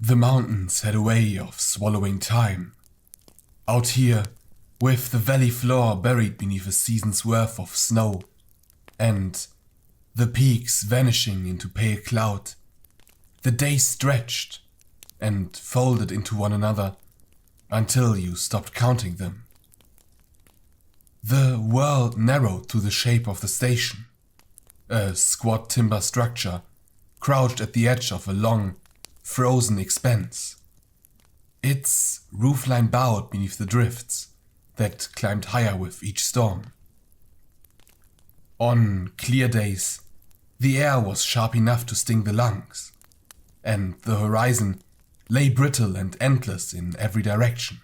The mountains had a way of swallowing time. Out here, with the valley floor buried beneath a season's worth of snow, and the peaks vanishing into pale cloud, the days stretched and folded into one another until you stopped counting them. The world narrowed to the shape of the station, a squat timber structure crouched at the edge of a long, frozen expanse. Its roofline bowed beneath the drifts that climbed higher with each storm. On clear days, the air was sharp enough to sting the lungs, and the horizon lay brittle and endless in every direction.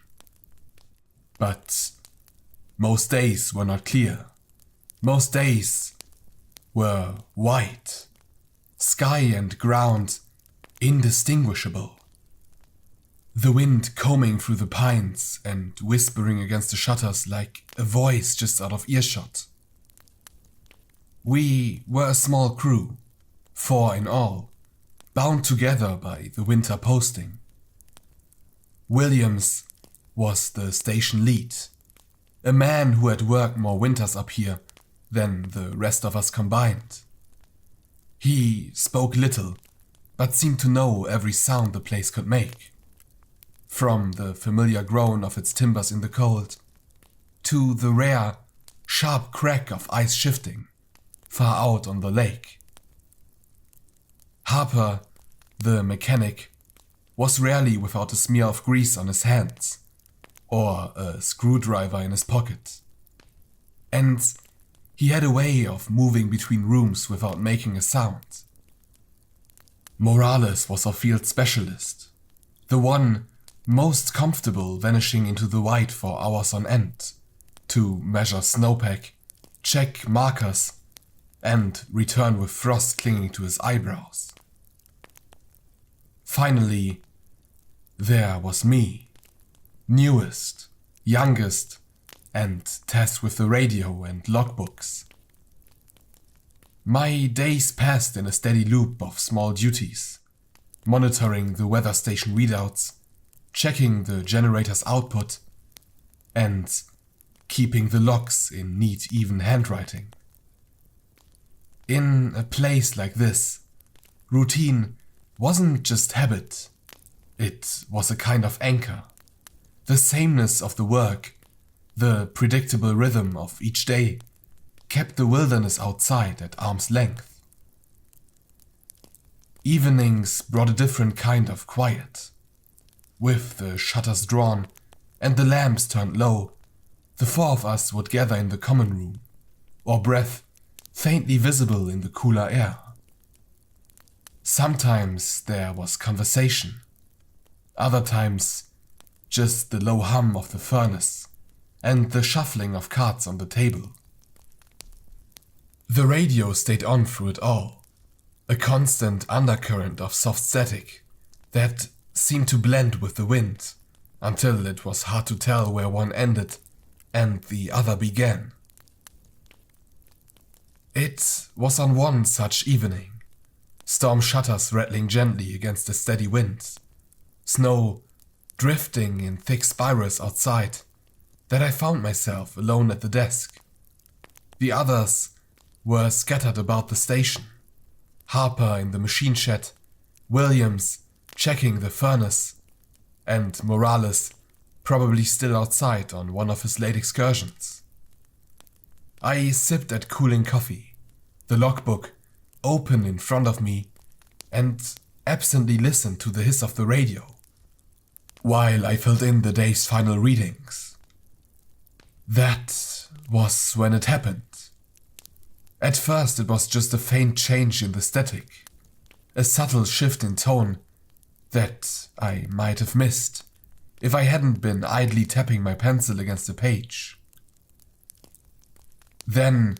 But most days were not clear. Most days were white, sky and ground indistinguishable. The wind combing through the pines and whispering against the shutters like a voice just out of earshot. We were a small crew, 4 in all, bound together by the winter posting. Williams was the station lead, a man who had worked more winters up here than the rest of us combined. He spoke little, but seemed to know every sound the place could make. From the familiar groan of its timbers in the cold, to the rare, sharp crack of ice shifting far out on the lake. Harper, the mechanic, was rarely without a smear of grease on his hands, or a screwdriver in his pocket. And he had a way of moving between rooms without making a sound. Morales was our field specialist, the one most comfortable vanishing into the white for hours on end, to measure snowpack, check markers, and return with frost clinging to his eyebrows. Finally, there was me, newest, youngest, and tasked with the radio and logbooks. My days passed in a steady loop of small duties, monitoring the weather station readouts, checking the generator's output, and keeping the logs in neat, even handwriting. In a place like this, routine wasn't just habit, it was a kind of anchor. The sameness of the work, the predictable rhythm of each day, kept the wilderness outside at arm's length. Evenings brought a different kind of quiet. With the shutters drawn and the lamps turned low, the 4 of us would gather in the common room, our breath faintly visible in the cooler air. Sometimes there was conversation, other times just the low hum of the furnace and the shuffling of cards on the table. The radio stayed on through it all, a constant undercurrent of soft static that seemed to blend with the wind until it was hard to tell where one ended and the other began. It was on one such evening, storm shutters rattling gently against the steady wind, snow drifting in thick spirals outside, that I found myself alone at the desk. The others were scattered about the station, Harper in the machine shed, Williams checking the furnace, and Morales probably still outside on one of his late excursions. I sipped at cooling coffee, the logbook open in front of me, and absently listened to the hiss of the radio, while I filled in the day's final readings. That was when it happened. At first it was just a faint change in the static, a subtle shift in tone that I might have missed if I hadn't been idly tapping my pencil against the page. Then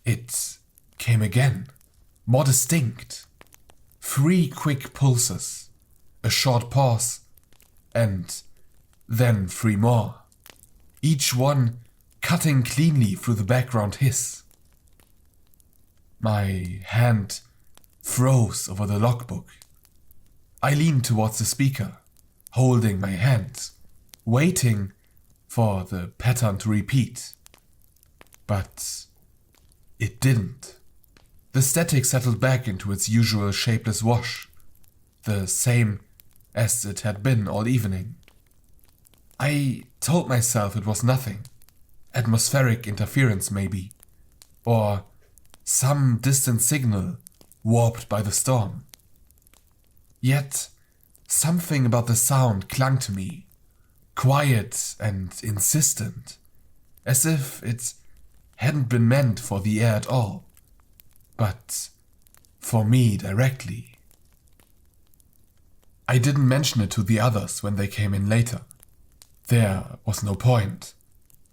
it came again, more distinct. 3 quick pulses, a short pause, and then 3 more, each one cutting cleanly through the background hiss. My hand froze over the logbook. I leaned towards the speaker, holding my hand, waiting for the pattern to repeat. But it didn't. The static settled back into its usual shapeless wash, the same as it had been all evening. I told myself it was nothing. Atmospheric interference maybe, or some distant signal warped by the storm. Yet, something about the sound clung to me, quiet and insistent, as if it hadn't been meant for the air at all, but for me directly. I didn't mention it to the others when they came in later. There was no point.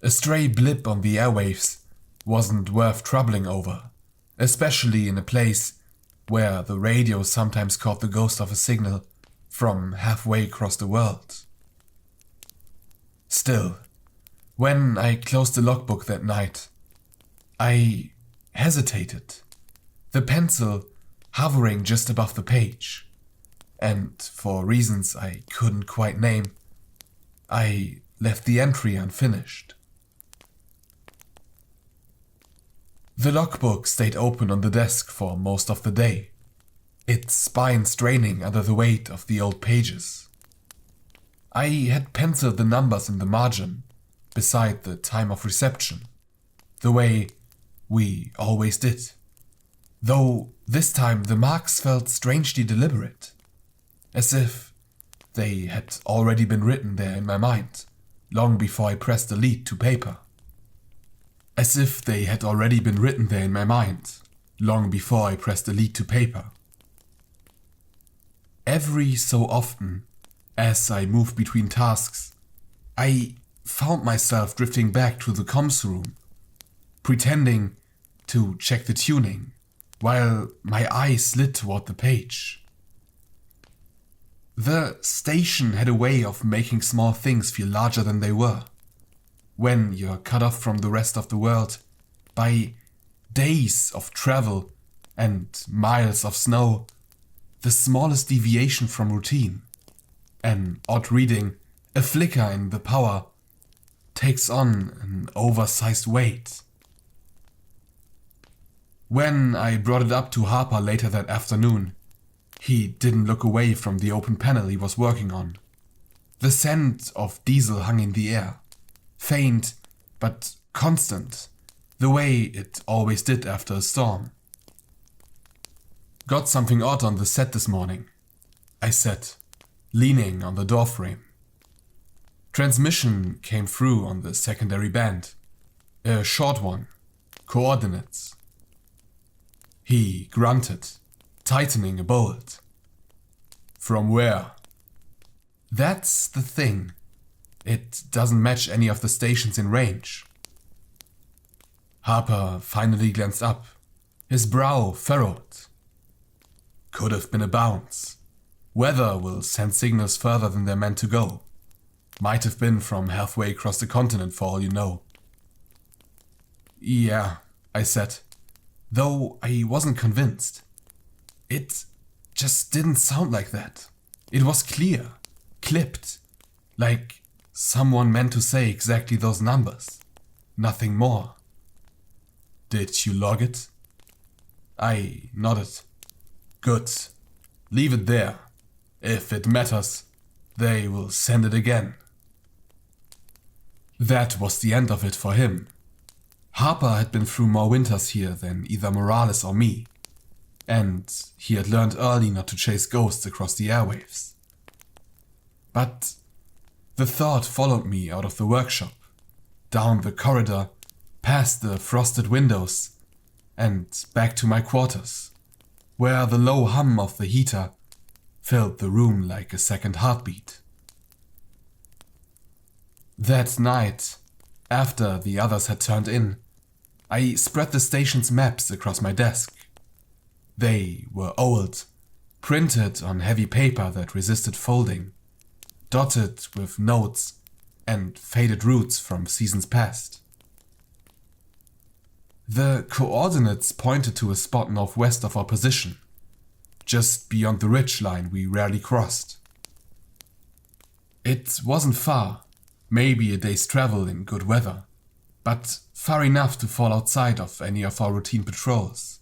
A stray blip on the airwaves wasn't worth troubling over, especially in a place where the radio sometimes caught the ghost of a signal from halfway across the world. Still, when I closed the logbook that night, I hesitated, the pencil hovering just above the page, and for reasons I couldn't quite name, I left the entry unfinished. The logbook stayed open on the desk for most of the day, its spine straining under the weight of the old pages. I had penciled the numbers in the margin, beside the time of reception, the way we always did, though this time the marks felt strangely deliberate, as if they had already been written there in my mind, long before I pressed delete to paper. As if they had already been written there in my mind, long before I pressed delete to paper. Every so often, as I moved between tasks, I found myself drifting back to the comms room, pretending to check the tuning, while my eyes slid toward the page. The station had a way of making small things feel larger than they were. When you're cut off from the rest of the world by days of travel and miles of snow, the smallest deviation from routine, an odd reading, a flicker in the power, takes on an oversized weight. When I brought it up to Harper later that afternoon, he didn't look away from the open panel he was working on. The scent of diesel hung in the air. Faint, but constant, the way it always did after a storm. "Got something odd on the set this morning," I said, leaning on the doorframe. Transmission came through on the secondary band. A short one. Coordinates. He grunted, tightening a bolt. "From where?" "That's the thing. It doesn't match any of the stations in range." Harper finally glanced up, his brow furrowed. "Could have been a bounce. Weather will send signals further than they're meant to go. Might have been from halfway across the continent for all you know." "Yeah," I said, though I wasn't convinced. It just didn't sound like that. It was clear, clipped, like someone meant to say exactly those numbers, nothing more. "Did you log it?" I nodded. "Good. Leave it there. If it matters, they will send it again." That was the end of it for him. Harper had been through more winters here than either Morales or me, and he had learned early not to chase ghosts across the airwaves. But the thought followed me out of the workshop, down the corridor, past the frosted windows, and back to my quarters, where the low hum of the heater filled the room like a second heartbeat. That night, after the others had turned in, I spread the station's maps across my desk. They were old, printed on heavy paper that resisted folding, dotted with notes and faded routes from seasons past. The coordinates pointed to a spot northwest of our position, just beyond the ridge line we rarely crossed. It wasn't far, maybe a day's travel in good weather, but far enough to fall outside of any of our routine patrols.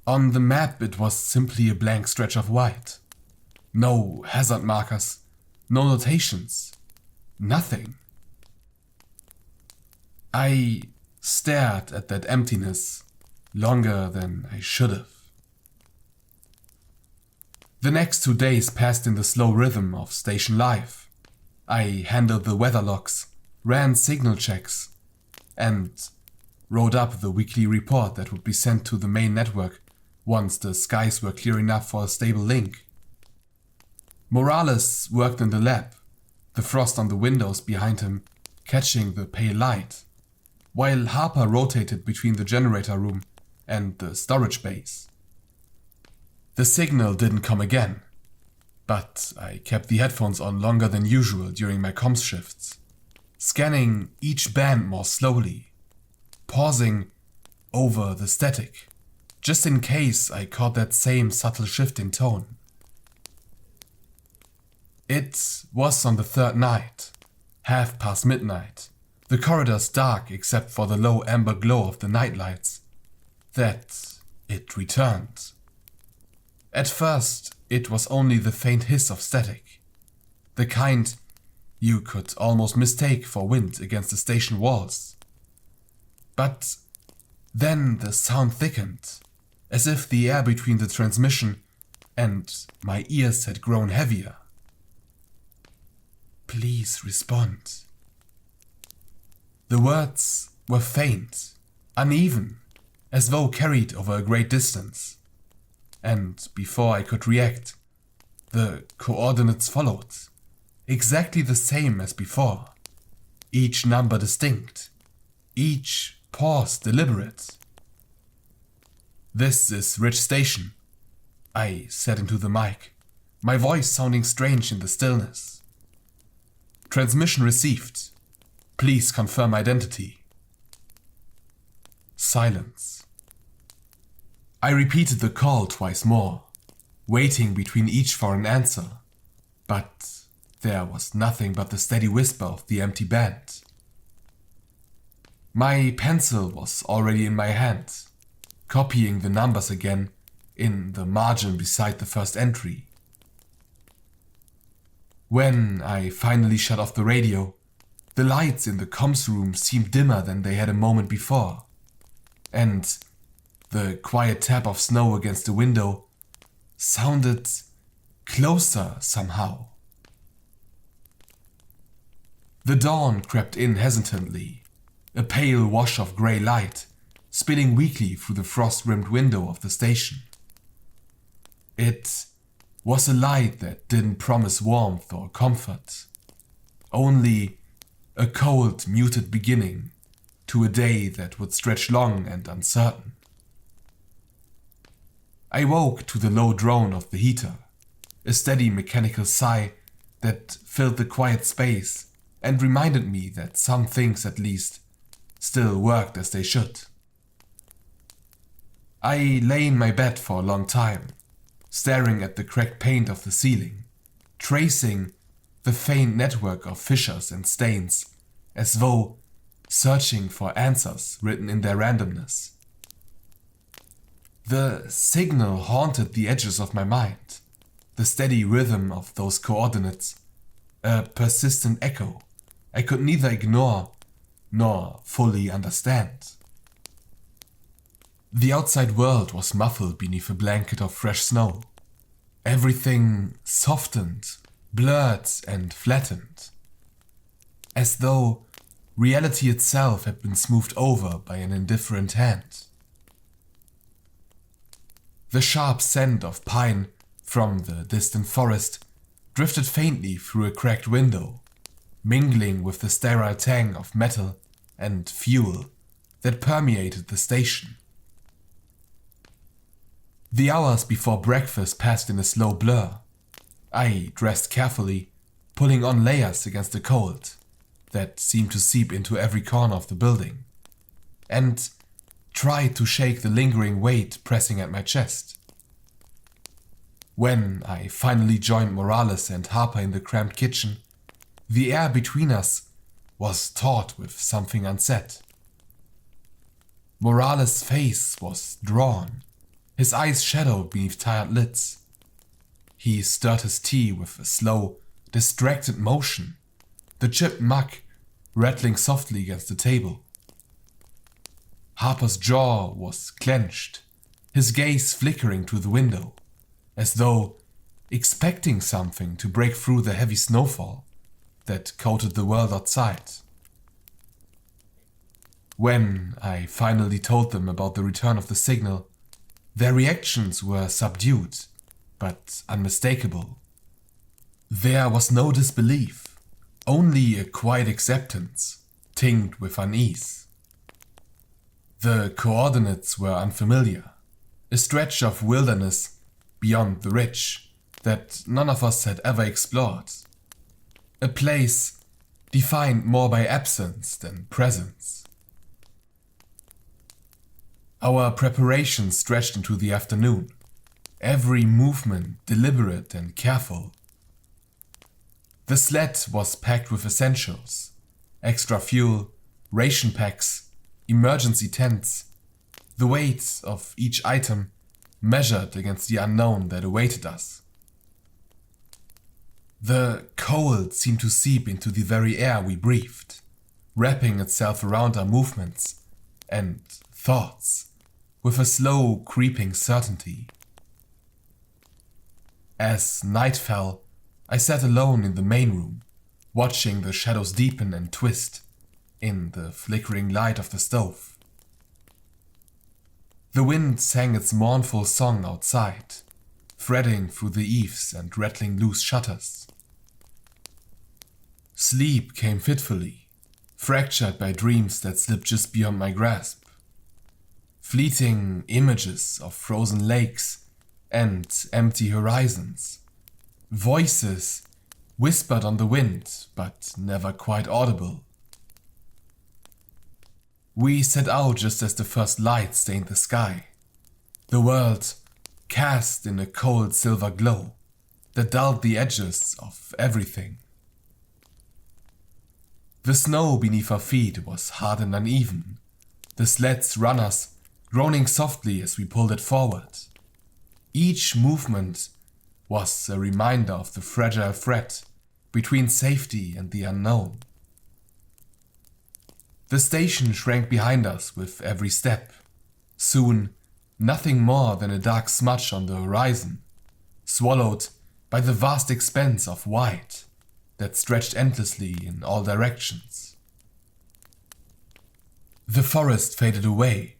On the map it was simply a blank stretch of white. No hazard markers, no notations, nothing. I stared at that emptiness longer than I should have. The next 2 days passed in the slow rhythm of station life. I handled the weather logs, ran signal checks, and wrote up the weekly report that would be sent to the main network once the skies were clear enough for a stable link. Morales worked in the lab, the frost on the windows behind him catching the pale light, while Harper rotated between the generator room and the storage base. The signal didn't come again, but I kept the headphones on longer than usual during my comms shifts, scanning each band more slowly, pausing over the static, just in case I caught that same subtle shift in tone. It was on the third night, midnight, the corridors dark except for the low amber glow of the nightlights, that it returned. At first, it was only the faint hiss of static, the kind you could almost mistake for wind against the station walls. But then the sound thickened, as if the air between the transmission and my ears had grown heavier. Please respond. The words were faint, uneven, as though carried over a great distance. And before I could react, the coordinates followed, exactly the same as before, each number distinct, each pause deliberate. "This is Ridge Station," I said into the mic, my voice sounding strange in the stillness. "Transmission received. Please confirm identity." Silence. I repeated the call twice more, waiting between each for an answer, but there was nothing but the steady whisper of the empty band. My pencil was already in my hand, copying the numbers again in the margin beside the first entry. When I finally shut off the radio, the lights in the comms room seemed dimmer than they had a moment before, and the quiet tap of snow against the window sounded closer somehow. The dawn crept in hesitantly, a pale wash of grey light spilling weakly through the frost-rimmed window of the station. It was a light that didn't promise warmth or comfort, only a cold, muted beginning to a day that would stretch long and uncertain. I woke to the low drone of the heater, a steady mechanical sigh that filled the quiet space and reminded me that some things at least still worked as they should. I lay in my bed for a long time, staring at the cracked paint of the ceiling, tracing the faint network of fissures and stains, as though searching for answers written in their randomness. The signal haunted the edges of my mind, the steady rhythm of those coordinates, a persistent echo I could neither ignore nor fully understand. The outside world was muffled beneath a blanket of fresh snow. Everything softened, blurred and flattened, as though reality itself had been smoothed over by an indifferent hand. The sharp scent of pine from the distant forest drifted faintly through a cracked window, mingling with the sterile tang of metal and fuel that permeated the station. The hours before breakfast passed in a slow blur. I dressed carefully, pulling on layers against the cold that seemed to seep into every corner of the building, and tried to shake the lingering weight pressing at my chest. When I finally joined Morales and Harper in the cramped kitchen, the air between us was taut with something unsaid. Morales' face was drawn, his eyes shadowed beneath tired lids. He stirred his tea with a slow, distracted motion, the chipped mug rattling softly against the table. Harper's jaw was clenched, his gaze flickering to the window, as though expecting something to break through the heavy snowfall that coated the world outside. When I finally told them about the return of the signal, their reactions were subdued, but unmistakable. There was no disbelief, only a quiet acceptance, tinged with unease. The coordinates were unfamiliar, a stretch of wilderness beyond the ridge that none of us had ever explored. A place defined more by absence than presence. Our preparation stretched into the afternoon, every movement deliberate and careful. The sled was packed with essentials, extra fuel, ration packs, emergency tents, the weight of each item measured against the unknown that awaited us. The cold seemed to seep into the very air we breathed, wrapping itself around our movements and thoughts with a slow, creeping certainty. As night fell, I sat alone in the main room, watching the shadows deepen and twist in the flickering light of the stove. The wind sang its mournful song outside, threading through the eaves and rattling loose shutters. Sleep came fitfully, fractured by dreams that slipped just beyond my grasp. Fleeting images of frozen lakes and empty horizons. Voices whispered on the wind, but never quite audible. We set out just as the first light stained the sky. The world cast in a cold silver glow that dulled the edges of everything. The snow beneath our feet was hard and uneven, the sled's runners groaning softly as we pulled it forward. Each movement was a reminder of the fragile thread between safety and the unknown. The station shrank behind us with every step. Soon, nothing more than a dark smudge on the horizon, swallowed by the vast expanse of white that stretched endlessly in all directions. The forest faded away,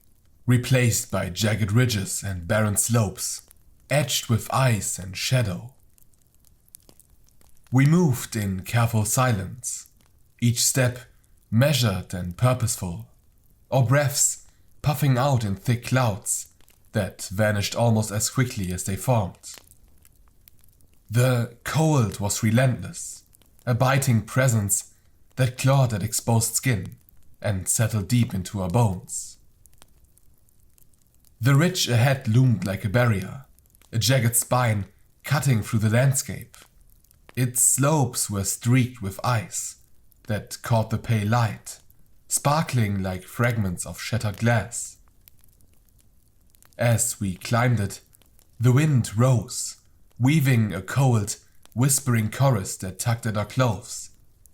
replaced by jagged ridges and barren slopes, edged with ice and shadow. We moved in careful silence, each step measured and purposeful, our breaths puffing out in thick clouds that vanished almost as quickly as they formed. The cold was relentless, a biting presence that clawed at exposed skin and settled deep into our bones. The ridge ahead loomed like a barrier, a jagged spine cutting through the landscape. Its slopes were streaked with ice that caught the pale light, sparkling like fragments of shattered glass. As we climbed it, the wind rose, weaving a cold, whispering chorus that tugged at our clothes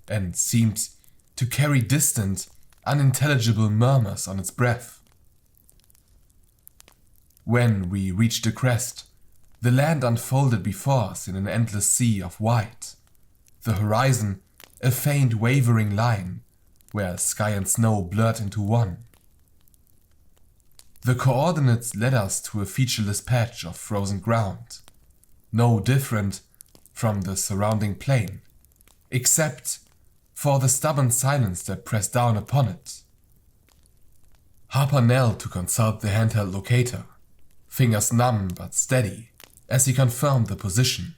and seemed to carry distant, unintelligible murmurs on its breath. When we reached the crest, the land unfolded before us in an endless sea of white, the horizon a faint wavering line where sky and snow blurred into one. The coordinates led us to a featureless patch of frozen ground, no different from the surrounding plain, except for the stubborn silence that pressed down upon it. Harper knelt to consult the handheld locator, fingers numb but steady as he confirmed the position.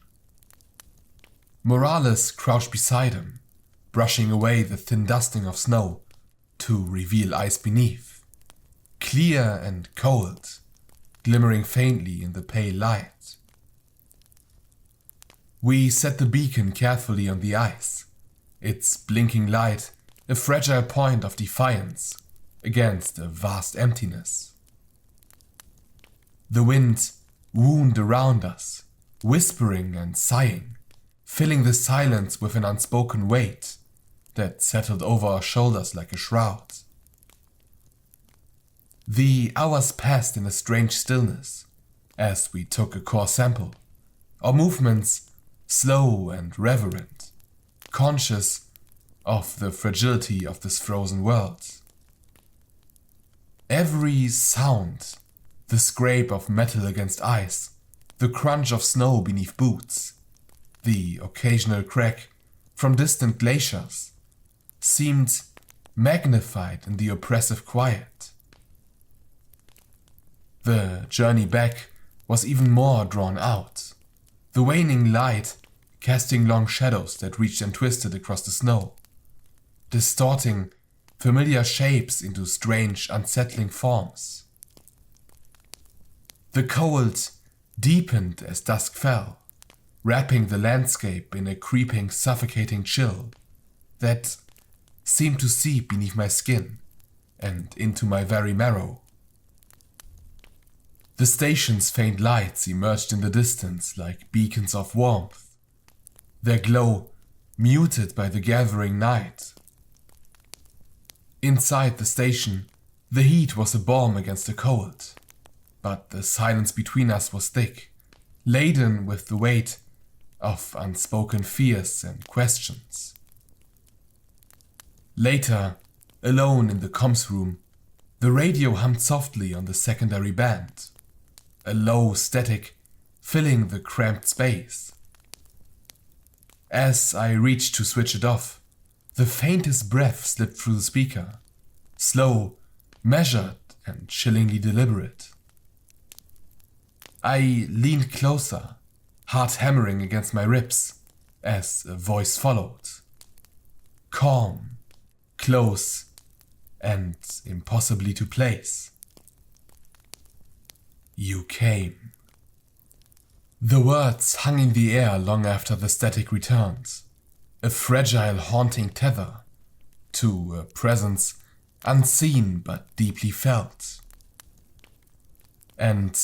Morales crouched beside him, brushing away the thin dusting of snow to reveal ice beneath, clear and cold, glimmering faintly in the pale light. We set the beacon carefully on the ice, its blinking light a fragile point of defiance against a vast emptiness. The wind wound around us, whispering and sighing, filling the silence with an unspoken weight that settled over our shoulders like a shroud. The hours passed in a strange stillness as we took a core sample, our movements slow and reverent, conscious of the fragility of this frozen world. Every sound, the scrape of metal against ice, the crunch of snow beneath boots, the occasional crack from distant glaciers, seemed magnified in the oppressive quiet. The journey back was even more drawn out, the waning light casting long shadows that reached and twisted across the snow, distorting familiar shapes into strange, unsettling forms. The cold deepened as dusk fell, wrapping the landscape in a creeping, suffocating chill that seemed to seep beneath my skin and into my very marrow. The station's faint lights emerged in the distance like beacons of warmth, their glow muted by the gathering night. Inside the station, the heat was a balm against the cold, but the silence between us was thick, laden with the weight of unspoken fears and questions. Later, alone in the comms room, the radio hummed softly on the secondary band, a low static filling the cramped space. As I reached to switch it off, the faintest breath slipped through the speaker, slow, measured, and chillingly deliberate. I leaned closer, heart hammering against my ribs, as a voice followed. Calm, close, and impossibly to place. You came. The words hung in the air long after the static returned, a fragile, haunting tether to a presence unseen but deeply felt. And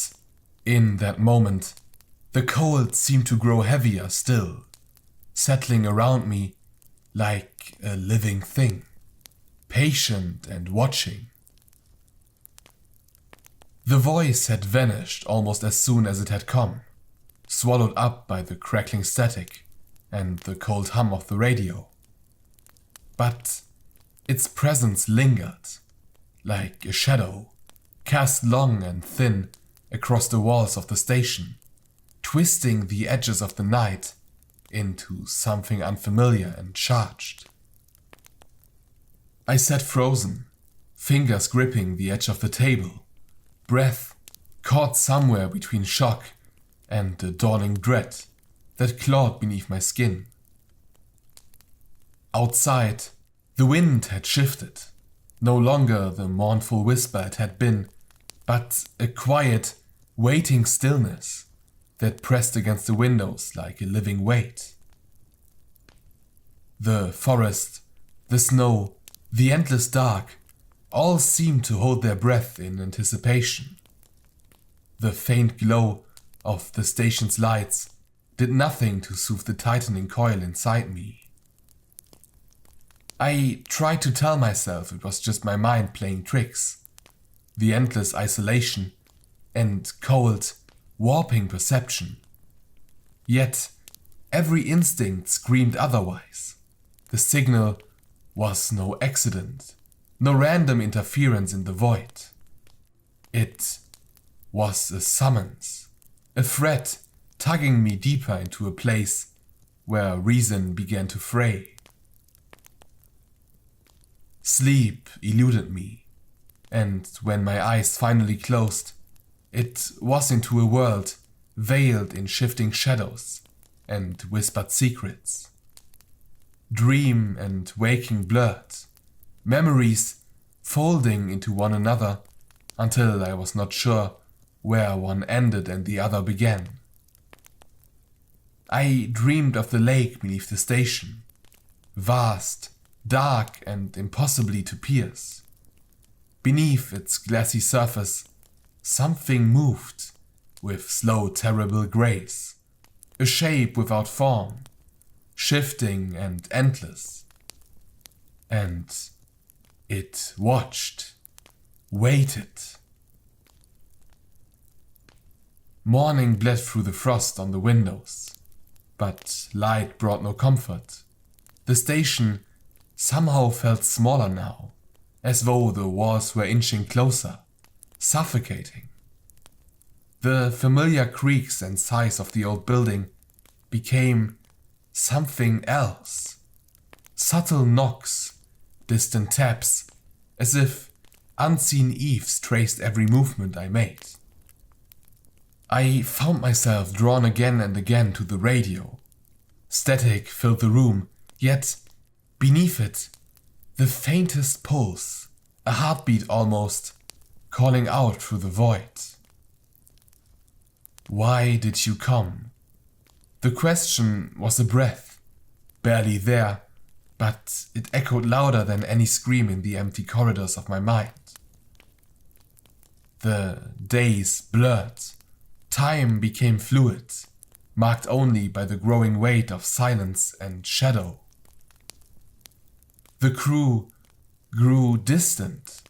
in that moment, the cold seemed to grow heavier still, settling around me like a living thing, patient and watching. The voice had vanished almost as soon as it had come, swallowed up by the crackling static and the cold hum of the radio. But its presence lingered, like a shadow, cast long and thin across the walls of the station, twisting the edges of the night into something unfamiliar and charged. I sat frozen, fingers gripping the edge of the table, breath caught somewhere between shock and the dawning dread that clawed beneath my skin. Outside, the wind had shifted, no longer the mournful whisper it had been, but a quiet, waiting stillness that pressed against the windows like a living weight. The forest, the snow, the endless dark, all seemed to hold their breath in anticipation. The faint glow of the station's lights did nothing to soothe the tightening coil inside me. I tried to tell myself it was just my mind playing tricks, the endless isolation and cold, warping perception. Yet every instinct screamed otherwise. The signal was no accident, no random interference in the void. It was a summons, a threat tugging me deeper into a place where reason began to fray. Sleep eluded me, and when my eyes finally closed, it was into a world veiled in shifting shadows and whispered secrets. Dream and waking blurred, memories folding into one another until I was not sure where one ended and the other began. I dreamed of the lake beneath the station, vast, dark, and impossibly to pierce. Beneath its glassy surface, something moved with slow, terrible grace, a shape without form, shifting and endless. And it watched, waited. Morning bled through the frost on the windows, but light brought no comfort. The station somehow felt smaller now, as though the walls were inching closer, suffocating. The familiar creaks and sighs of the old building became something else. Subtle knocks, distant taps, as if unseen eaves traced every movement I made. I found myself drawn again and again to the radio. Static filled the room, yet beneath it, the faintest pulse, a heartbeat almost, calling out through the void. Why did you come? The question was a breath, barely there, but it echoed louder than any scream in the empty corridors of my mind. The days blurred. Time became fluid, marked only by the growing weight of silence and shadow. The crew grew distant,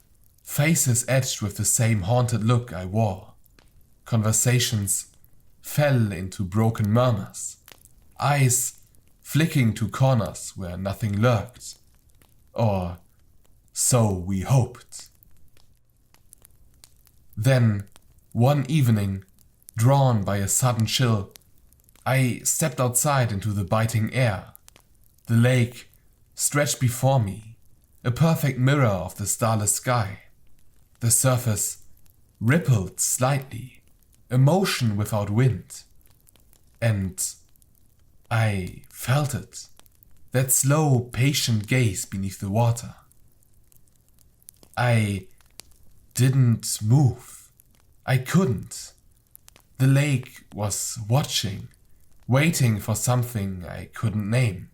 faces etched with the same haunted look I wore. Conversations fell into broken murmurs, eyes flicking to corners where nothing lurked, or so we hoped. Then, one evening, drawn by a sudden chill, I stepped outside into the biting air. The lake stretched before me, a perfect mirror of the starless sky. The surface rippled slightly, a motion without wind. And I felt it, that slow, patient gaze beneath the water. I didn't move. I couldn't. The lake was watching, waiting for something I couldn't name.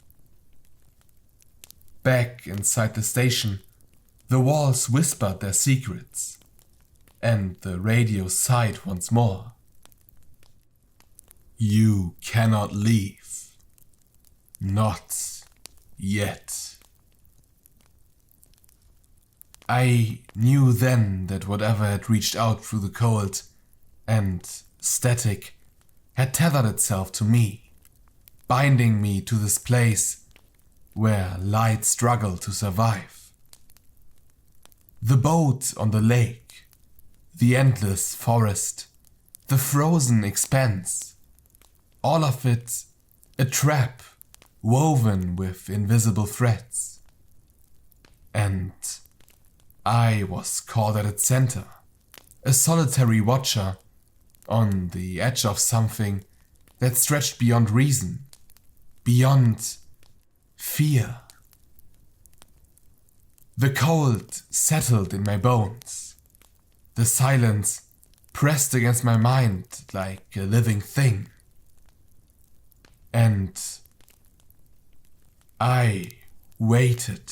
Back inside the station, the walls whispered their secrets, and the radio sighed once more. You cannot leave. Not yet. I knew then that whatever had reached out through the cold and static had tethered itself to me, binding me to this place where light struggled to survive. The boat on the lake, the endless forest, the frozen expanse, all of it a trap woven with invisible threads. And I was caught at its center, a solitary watcher on the edge of something that stretched beyond reason, beyond fear. The cold settled in my bones. The silence pressed against my mind like a living thing. And I waited.